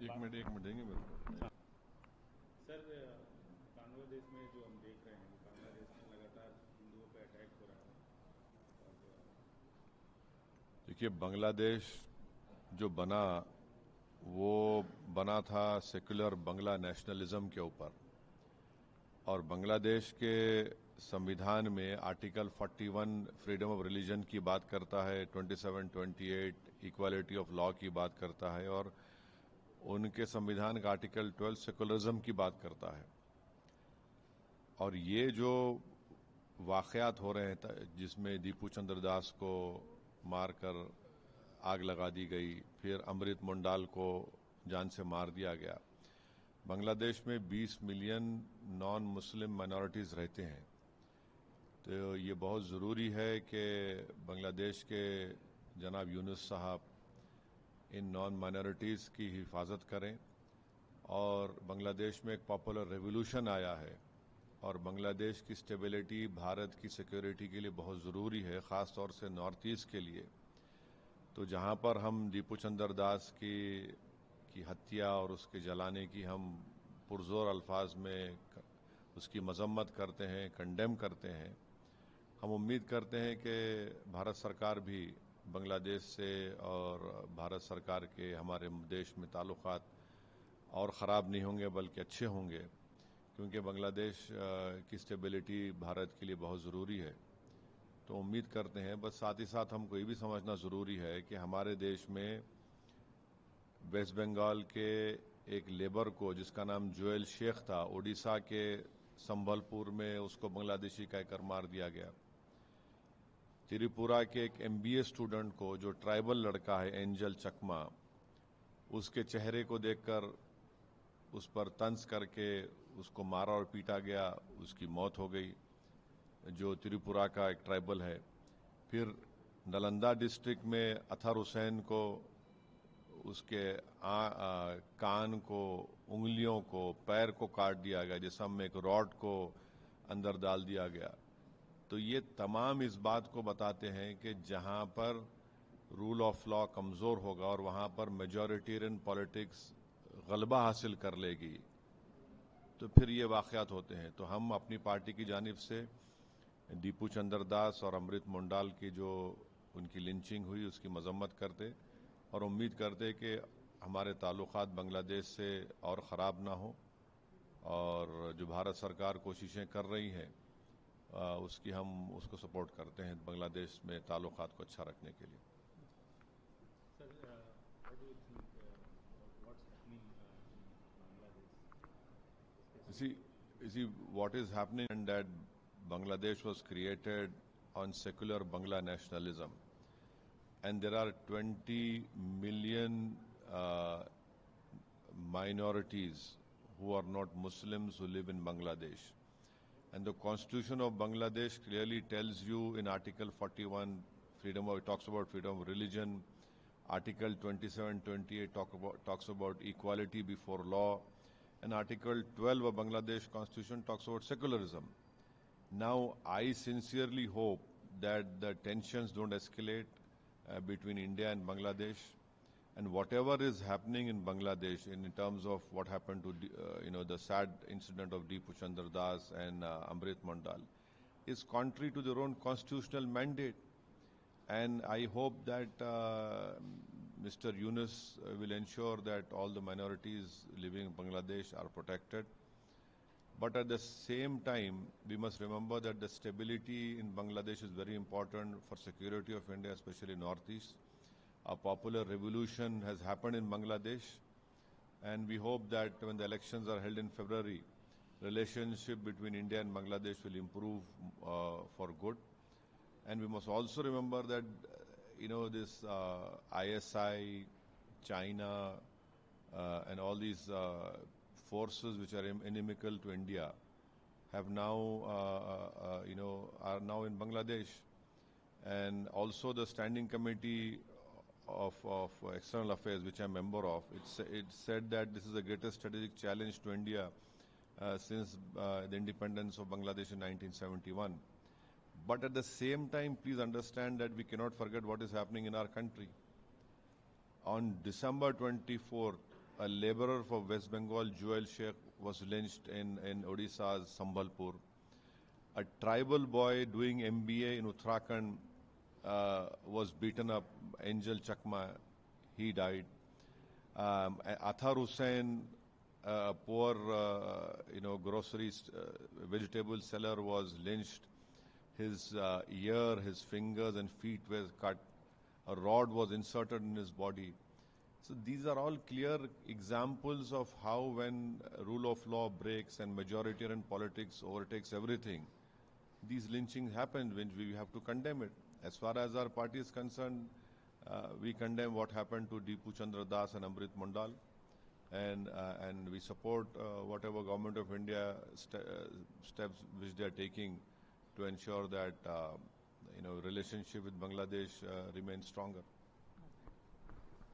एक मिनट देंगे मेरे को। सर, बांग्लादेश में जो हम देख रहे हैं, बांग्लादेश में लगातार हिंदुओं पे अटैक हो रहा है। देखिए, बांग्लादेश जो बना वो बना था सेक्युलर बांग्ला नेशनलिज्म के ऊपर, और बांग्लादेश के संविधान में आर्टिकल 41 फ्रीडम ऑफ रिलीजन की बात करता है, 27, 28 इक्वालिटी ऑफ लॉ की बात करता है, और उनके संविधान का आर्टिकल 12 सेकुलरिज्म की बात करता है। और ये जो वाकयात हो रहे हैं जिसमें दीपू चंद्र दास को मारकर आग लगा दी गई, फिर अमृत मुंडाल को जान से मार दिया गया। बांग्लादेश में 20 मिलियन नॉन मुस्लिम माइनॉरिटीज़ रहते हैं, तो ये बहुत ज़रूरी है कि बांग्लादेश के जनाब यूनुस साहब इन नॉन माइनॉरिटीज़ की हिफाजत करें। और बांग्लादेश में एक पॉपुलर रेवोल्यूशन आया है, और बांग्लादेश की स्टेबिलिटी भारत की सिक्योरिटी के लिए बहुत ज़रूरी है, ख़ास तौर से नॉर्थ ईस्ट के लिए। तो जहाँ पर हम दीपू चंद्र दास की हत्या और उसके जलाने की हम पुरजोर अल्फाज में उसकी मजम्मत करते हैं, कंडेम करते हैं, हम उम्मीद करते हैं कि भारत सरकार भी बांग्लादेश से और भारत सरकार के हमारे देश में ताल्लुकात और ख़राब नहीं होंगे बल्कि अच्छे होंगे, क्योंकि बांग्लादेश की स्टेबिलिटी भारत के लिए बहुत ज़रूरी है। तो उम्मीद करते हैं, बस साथ ही साथ हमको ये भी समझना ज़रूरी है कि हमारे देश में वेस्ट बंगाल के एक लेबर को जिसका नाम जोएल शेख था, उड़ीसा के संबलपुर में उसको बांग्लादेशी कहकर मार दिया गया। त्रिपुरा के एक MBA स्टूडेंट को, जो ट्राइबल लड़का है एंजल चकमा, उसके चेहरे को देखकर उस पर तंज करके उसको मारा और पीटा गया, उसकी मौत हो गई, जो त्रिपुरा का एक ट्राइबल है। फिर नालंदा डिस्ट्रिक्ट में अतहर हुसैन को उसके कान को, उंगलियों को, पैर को काट दिया गया, जिसम में एक रॉड को अंदर डाल दिया गया। तो ये तमाम इस बात को बताते हैं कि जहां पर रूल ऑफ लॉ कमज़ोर होगा और वहां पर मेजॉरिटेरियन पॉलिटिक्स गलबा हासिल कर लेगी, तो फिर ये वाक़यात होते हैं। तो हम अपनी पार्टी की जानिब से दीपू चंद्र दास और अमृत मुंडाल की जो उनकी लिंचिंग हुई उसकी मजम्मत करते और उम्मीद करते कि हमारे ताल्लुकात बांग्लादेश से और ख़राब ना हो, और जो भारत सरकार कोशिशें कर रही है उसकी हम उसको सपोर्ट करते हैं बांग्लादेश में ताल्लुकात को अच्छा रखने के लिए। See, what is happening, and that Bangladesh was created on secular Bangla nationalism, and there are 20 million minorities who are not Muslims who live in Bangladesh. And the Constitution of Bangladesh clearly tells you in Article 41, it talks about freedom of religion. Article 27, 28 talks about equality before law. And Article 12 of Bangladesh Constitution talks about secularism. Now, I sincerely hope that the tensions don't escalate between India and Bangladesh. And whatever is happening in Bangladesh in terms of what happened to the sad incident of Deepu Chandra Das and Amrit Mondal is contrary to their own constitutional mandate. And I hope that Mr. Yunus will ensure that all the minorities living in Bangladesh are protected. But at the same time, we must remember that the stability in Bangladesh is very important for security of India, especially Northeast. A popular revolution has happened in Bangladesh, and we hope that when the elections are held in February, relationship between India and Bangladesh will improve for good. And we must also remember that this ISI, China, and all these forces which are inimical to India have now are now in Bangladesh. And also the Standing Committee of External Affairs, which I'm a member of, it said that this is the greatest strategic challenge to India since the independence of Bangladesh in 1971. But at the same time, please understand that we cannot forget what is happening in our country. On December 24th, a laborer for West Bengal, Joel Sheikh, was lynched in Odisha's Sambhalpur. A tribal boy doing MBA in Uttarakhand was beaten up. Angel Chakma, he died. Athar Hussain, a poor, grocery vegetable seller, was lynched. His ear, his fingers and feet were cut. A rod was inserted in his body. So these are all clear examples of how when rule of law breaks and majoritarian politics overtakes everything, these lynchings happen, when we have to condemn it. As far as our party is concerned, we condemn what happened to Deepu Chandra Das and Amrit Mondal, and we support whatever Government of India steps which they are taking to ensure that relationship with Bangladesh remains stronger.